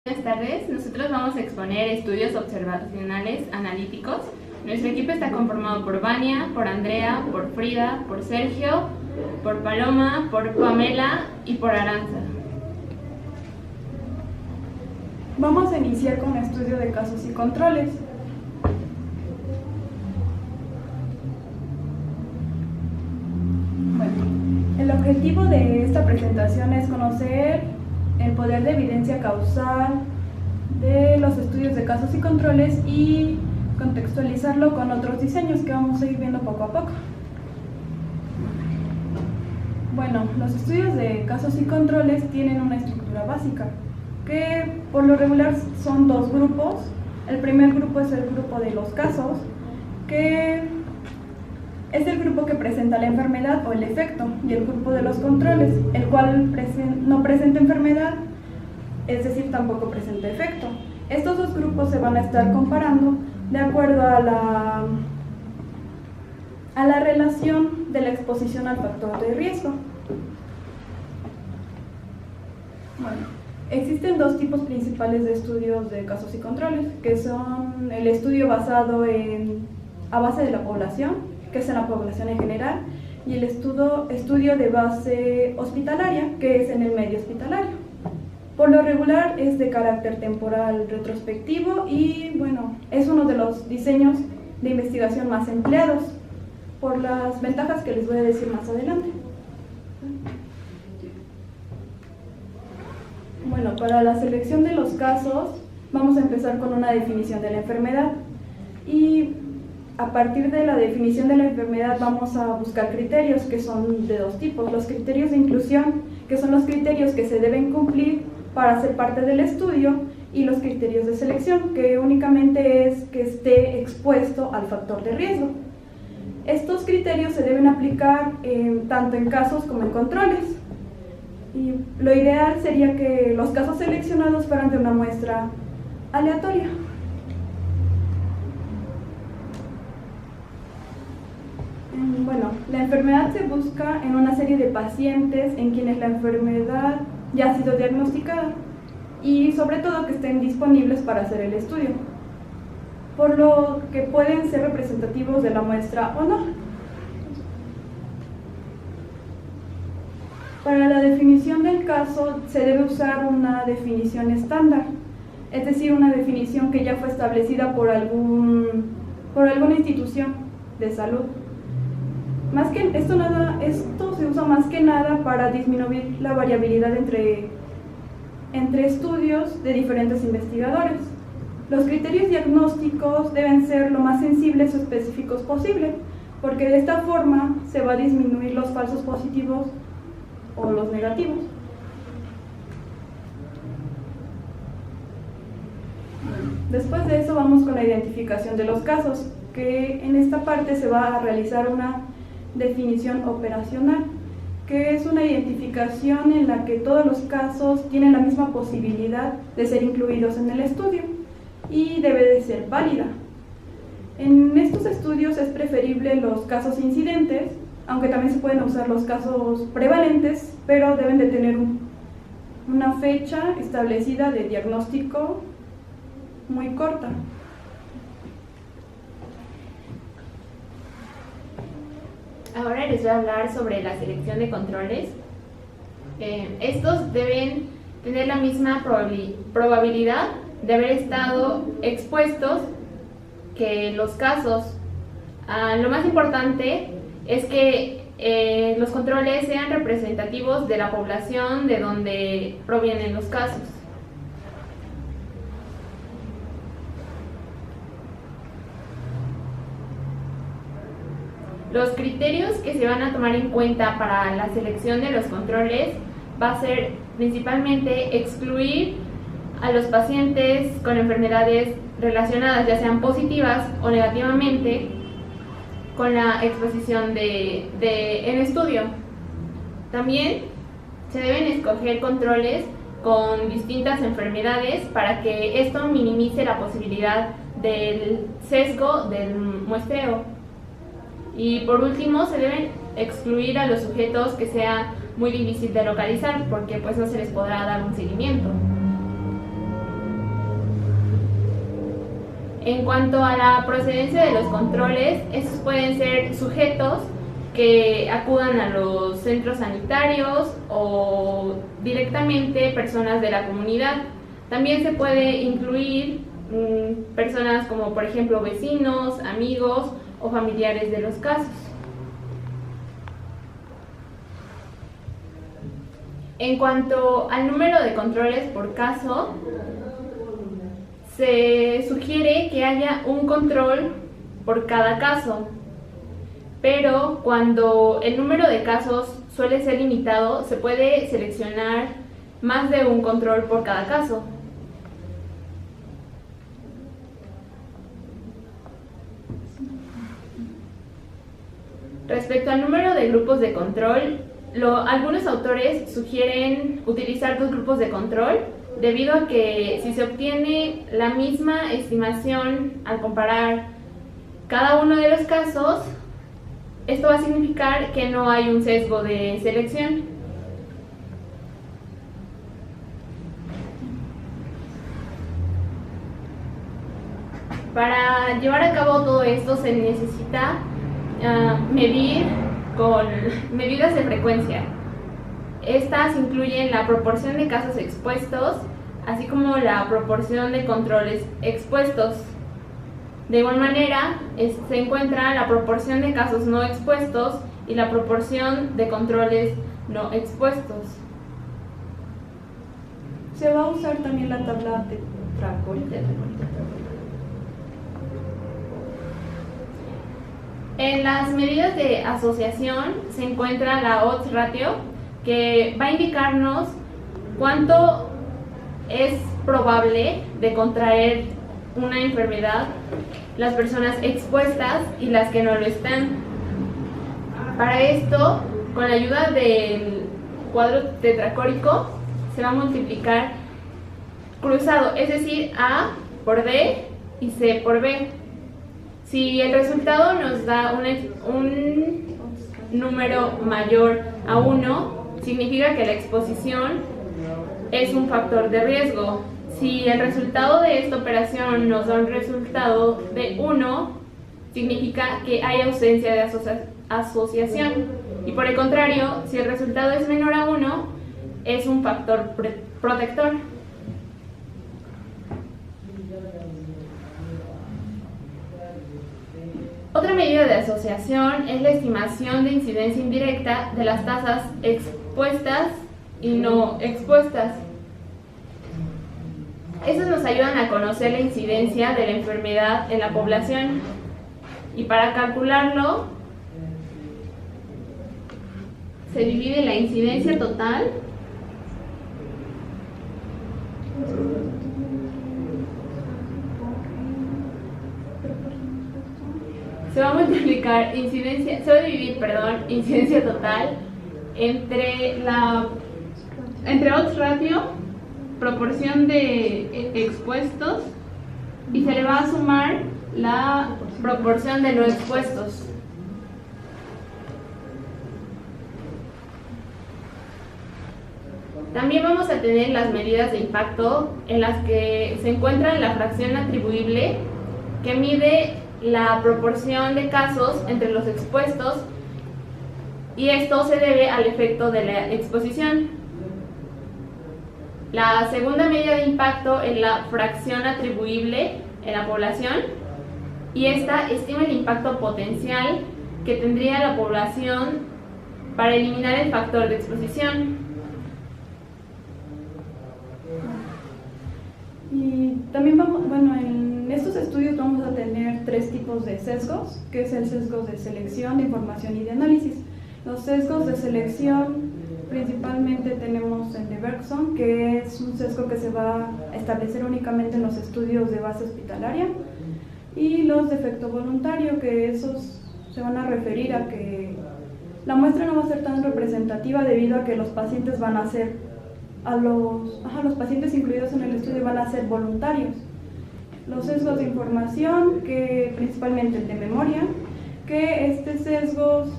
Buenas tardes, nosotros vamos a exponer estudios observacionales analíticos. Nuestro equipo está conformado por Vania, por Andrea, por Frida, por Sergio, por Paloma, por Pamela y por Aranza. Vamos a iniciar con un estudio de casos y controles. Bueno, el objetivo de esta presentación es conocer el poder de evidencia causal de los estudios de casos y controles y contextualizarlo con otros diseños que vamos a ir viendo poco a poco. Bueno, los estudios de casos y controles tienen una estructura básica, que por lo regular son dos grupos. El primer grupo es el grupo de los casos, que es el grupo que presenta la enfermedad o el efecto, y el grupo de los controles, el cual no presenta enfermedad, es decir, tampoco presenta efecto. Estos dos grupos se van a estar comparando de acuerdo a la relación de la exposición al factor de riesgo. Bueno, existen dos tipos principales de estudios de casos y controles, que son el estudio basado a base de la población, que es en la población en general, y el estudio de base hospitalaria, que es en el medio hospitalario. Por lo regular es de carácter temporal retrospectivo y, bueno, es uno de los diseños de investigación más empleados, por las ventajas que les voy a decir más adelante. Bueno, para la selección de los casos vamos a empezar con una definición de la enfermedad, y a partir de la definición de la enfermedad vamos a buscar criterios, que son de dos tipos: los criterios de inclusión, que son los criterios que se deben cumplir para ser parte del estudio, y los criterios de selección, que únicamente es que esté expuesto al factor de riesgo. Estos criterios se deben aplicar tanto en casos como en controles, y lo ideal sería que los casos seleccionados fueran de una muestra aleatoria. Bueno, la enfermedad se busca en una serie de pacientes en quienes la enfermedad ya ha sido diagnosticada, y sobre todo que estén disponibles para hacer el estudio, por lo que pueden ser representativos de la muestra o no. Para la definición del caso se debe usar una definición estándar, es decir, una definición que ya fue establecida por alguna institución de salud. Esto se usa más que nada para disminuir la variabilidad entre estudios de diferentes investigadores. Los criterios diagnósticos deben ser lo más sensibles o específicos posible, porque de esta forma se va a disminuir los falsos positivos o los negativos. Después de eso vamos con la identificación de los casos, que en esta parte se va a realizar una definición operacional, que es una identificación en la que todos los casos tienen la misma posibilidad de ser incluidos en el estudio y debe de ser válida. En estos estudios es preferible los casos incidentes, aunque también se pueden usar los casos prevalentes, pero deben de tener una fecha establecida de diagnóstico muy corta. Ahora les voy a hablar sobre la selección de controles. Estos deben tener la misma probabilidad de haber estado expuestos que los casos. Lo más importante es que los controles sean representativos de la población de donde provienen los casos. Los criterios que se van a tomar en cuenta para la selección de los controles va a ser principalmente excluir a los pacientes con enfermedades relacionadas, ya sean positivas o negativamente, con la exposición en estudio. También se deben escoger controles con distintas enfermedades para que esto minimice la posibilidad del sesgo del muestreo. Y por último, se deben excluir a los sujetos que sea muy difícil de localizar, porque pues no se les podrá dar un seguimiento. En cuanto a la procedencia de los controles, estos pueden ser sujetos que acudan a los centros sanitarios o directamente personas de la comunidad. También se puede incluir personas como por ejemplo vecinos, amigos o familiares de los casos. En cuanto al número de controles por caso, se sugiere que haya un control por cada caso, pero cuando el número de casos suele ser limitado, se puede seleccionar más de un control por cada caso. Respecto al número de grupos de control, algunos autores sugieren utilizar 2 grupos de control, debido a que si se obtiene la misma estimación al comparar cada uno de los casos, esto va a significar que no hay un sesgo de selección. Para llevar a cabo todo esto se necesita medir con medidas de frecuencia. Estas incluyen la proporción de casos expuestos, así como la proporción de controles expuestos. De igual manera, se encuentra la proporción de casos no expuestos y la proporción de controles no expuestos. Se va a usar también la tabla tetracórica. En las medidas de asociación se encuentra la odds ratio, que va a indicarnos cuánto es probable de contraer una enfermedad las personas expuestas y las que no lo están. Para esto, con la ayuda del cuadro tetracórico, se va a multiplicar cruzado, es decir, A por D y C por B. Si el resultado nos da un número mayor a 1, significa que la exposición es un factor de riesgo. Si el resultado de esta operación nos da un resultado de 1, significa que hay ausencia de asociación. Y por el contrario, si el resultado es menor a 1, es un factor protector. Otra medida de asociación es la estimación de incidencia indirecta de las tasas expuestas y no expuestas. Estos nos ayudan a conocer la incidencia de la enfermedad en la población, y para calcularlo se divide la incidencia total se va a multiplicar incidencia total entre odds ratio, proporción de expuestos, y se le va a sumar la proporción de no expuestos. También vamos a tener las medidas de impacto, en las que se encuentra la fracción atribuible, que mide la proporción de casos entre los expuestos, y esto se debe al efecto de la exposición. La segunda medida de impacto es la fracción atribuible en la población, y esta estima el impacto potencial que tendría la población para eliminar el factor de exposición. Y también en estos estudios vamos a tener 3 tipos de sesgos, que es el sesgo de selección, de información y de análisis. Los sesgos de selección, principalmente tenemos el de Bergson, que es un sesgo que se va a establecer únicamente en los estudios de base hospitalaria, y los de efecto voluntario, que esos se van a referir a que la muestra no va a ser tan representativa debido a que los pacientes van a ser los pacientes incluidos en el estudio van a ser voluntarios. Los sesgos de información, que principalmente el de memoria, que este sesgos,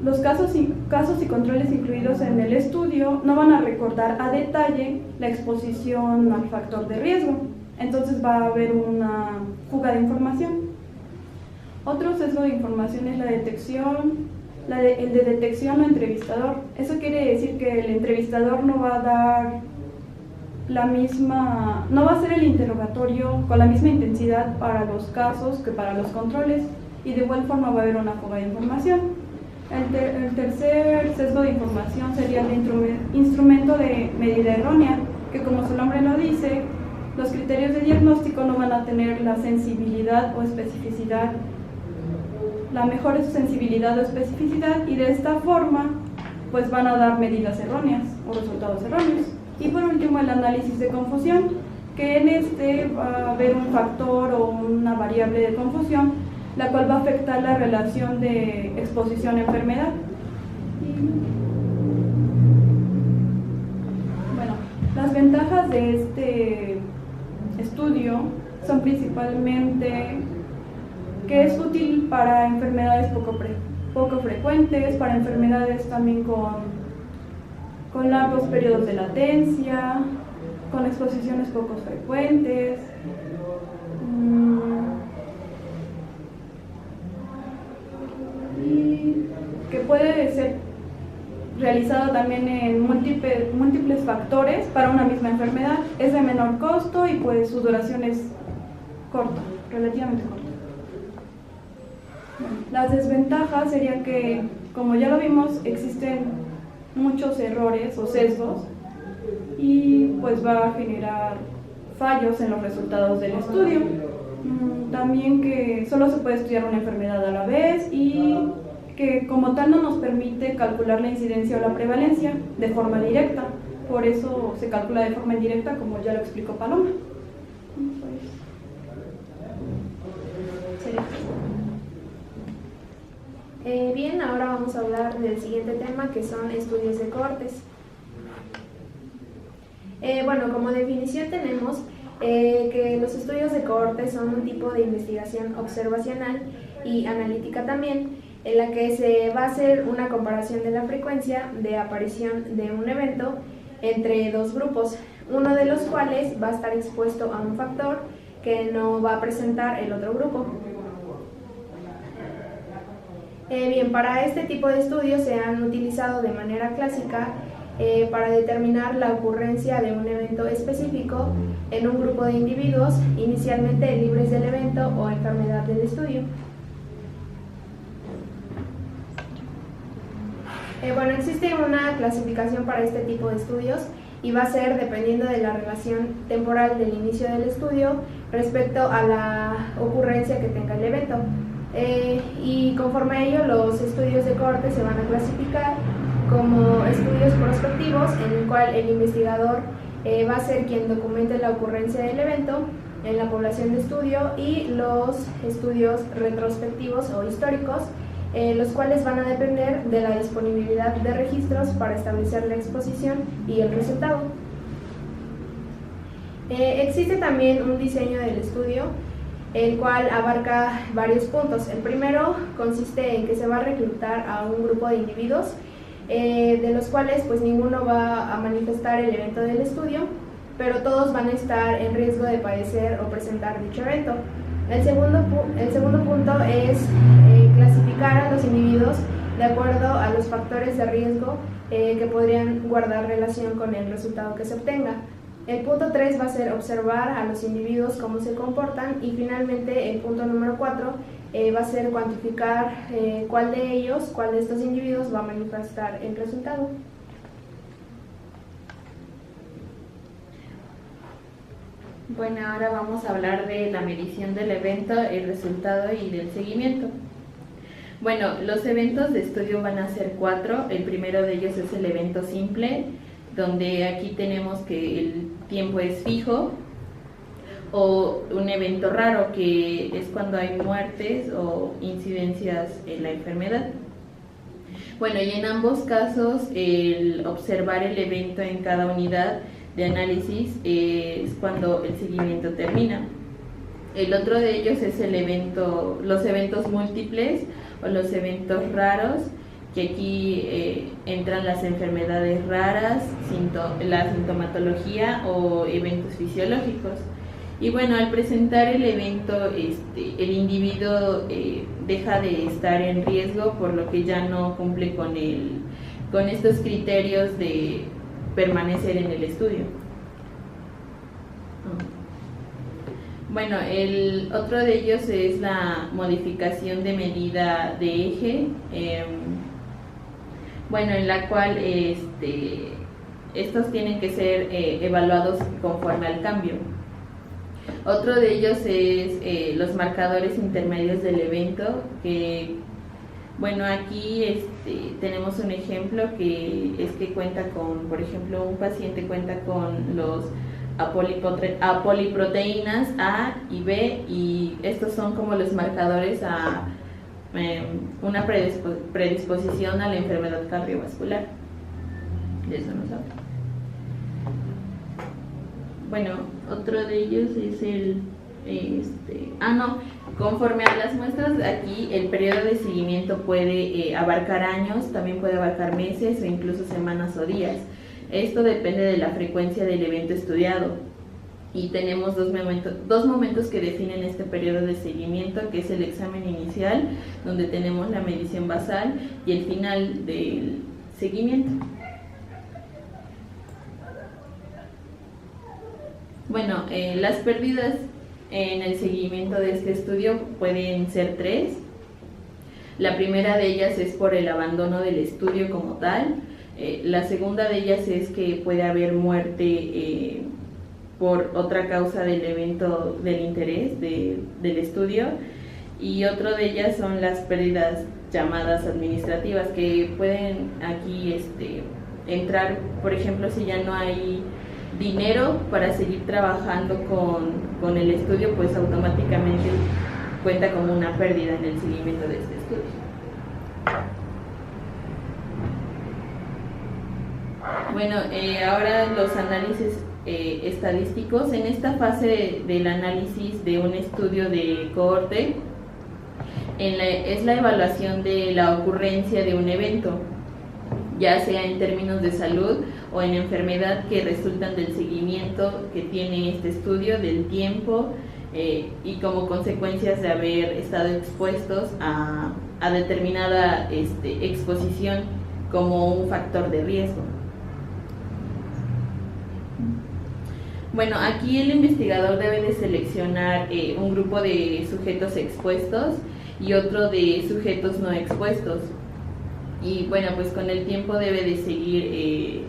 los casos y controles incluidos en el estudio no van a recordar a detalle la exposición al factor de riesgo. entonces va a haber una fuga de información. Otro sesgo de información es la detección, el de detección o entrevistador. Eso quiere decir que el entrevistador no va a dar no va a hacer el interrogatorio con la misma intensidad para los casos que para los controles, y de igual forma va a haber una fuga de información. El tercer sesgo de información sería el instrumento de medida errónea, que como su nombre lo dice, los criterios de diagnóstico no van a tener la sensibilidad o especificidad, la mejor sensibilidad o especificidad, y de esta forma pues van a dar medidas erróneas o resultados erróneos. Y por último, el análisis de confusión, que en este va a haber un factor o una variable de confusión, la cual va a afectar la relación de exposición a enfermedad. Bueno, las ventajas de este estudio son principalmente que es útil para enfermedades poco frecuentes, para enfermedades también con largos periodos de latencia, con exposiciones poco frecuentes, y que puede ser realizado también en múltiples factores para una misma enfermedad, es de menor costo y pues su duración es corta, relativamente corta. Las desventajas serían que, como ya lo vimos, existen muchos errores o sesgos y pues va a generar fallos en los resultados del estudio. También que solo se puede estudiar una enfermedad a la vez y que como tal no nos permite calcular la incidencia o la prevalencia de forma directa. Por eso se calcula de forma indirecta, como ya lo explicó Paloma. Bien, ahora vamos a hablar del siguiente tema, que son estudios de cohortes. Bueno, como definición tenemos que los estudios de cohortes son un tipo de investigación observacional y analítica también, en la que se va a hacer una comparación de la frecuencia de aparición de un evento entre dos grupos, uno de los cuales va a estar expuesto a un factor que no va a presentar el otro grupo. Bien, para este tipo de estudios se han utilizado de manera clásica para determinar la ocurrencia de un evento específico en un grupo de individuos, inicialmente libres del evento o enfermedad del estudio. Bueno, existe una clasificación para este tipo de estudios y va a ser dependiendo de la relación temporal del inicio del estudio respecto a la ocurrencia que tenga el evento. Y conforme a ello, los estudios de cohorte se van a clasificar como estudios prospectivos, en el cual el investigador va a ser quien documente la ocurrencia del evento en la población de estudio, y los estudios retrospectivos o históricos, los cuales van a depender de la disponibilidad de registros para establecer la exposición y el resultado. Existe también un diseño del estudio, el cual abarca varios puntos. El primero consiste en que se va a reclutar a un grupo de individuos, de los cuales pues ninguno va a manifestar el evento del estudio, pero todos van a estar en riesgo de padecer o presentar dicho evento. El segundo punto es clasificar a los individuos de acuerdo a los factores de riesgo que podrían guardar relación con el resultado que se obtenga. El punto 3 va a ser observar a los individuos cómo se comportan, y finalmente el punto número 4 va a ser cuantificar cuál de estos individuos va a manifestar el resultado. Bueno, ahora vamos a hablar de la medición del evento, el resultado y del seguimiento. Bueno, los eventos de estudio van a ser 4. El primero de ellos es el evento simple, donde aquí tenemos que el tiempo es fijo, o un evento raro, que es cuando hay muertes o incidencias en la enfermedad. Bueno, y en ambos casos el observar el evento en cada unidad de análisis es cuando el seguimiento termina. El otro de ellos es los eventos múltiples o los eventos raros, que aquí entran las enfermedades raras, la sintomatología o eventos fisiológicos. Y bueno, al presentar el evento, el individuo deja de estar en riesgo, por lo que ya no cumple con estos criterios de permanecer en el estudio. Bueno, el otro de ellos es la modificación de medida de eje, bueno, en la cual estos tienen que ser evaluados conforme al cambio. Otro de ellos es los marcadores intermedios del evento, que bueno, aquí tenemos un ejemplo que cuenta con, por ejemplo, un paciente cuenta con los apoliproteínas A y B, y estos son como los marcadores a una predisposición a la enfermedad cardiovascular. De eso nos habla. Bueno, otro de ellos es conforme a las muestras, aquí el periodo de seguimiento puede abarcar años, también puede abarcar meses o incluso semanas o días. Esto depende de la frecuencia del evento estudiado. Y tenemos dos momentos que definen este periodo de seguimiento, que es el examen inicial, donde tenemos la medición basal, y el final del seguimiento. Bueno, las pérdidas en el seguimiento de este estudio pueden ser 3. La primera de ellas es por el abandono del estudio como tal. La segunda de ellas es que puede haber muerte por otra causa del evento del interés del estudio, y otro de ellas son las pérdidas llamadas administrativas, que pueden aquí entrar, por ejemplo, si ya no hay dinero para seguir trabajando con el estudio, pues automáticamente cuenta como una pérdida en el seguimiento de este estudio. Bueno, ahora los análisis estadísticos. En esta fase del análisis de un estudio de cohorte, es la evaluación de la ocurrencia de un evento, ya sea en términos de salud o en enfermedad, que resultan del seguimiento que tiene este estudio, del tiempo y como consecuencias de haber estado expuestos a determinada exposición como un factor de riesgo. Bueno, aquí el investigador debe de seleccionar un grupo de sujetos expuestos y otro de sujetos no expuestos. Y bueno, pues con el tiempo debe de seguir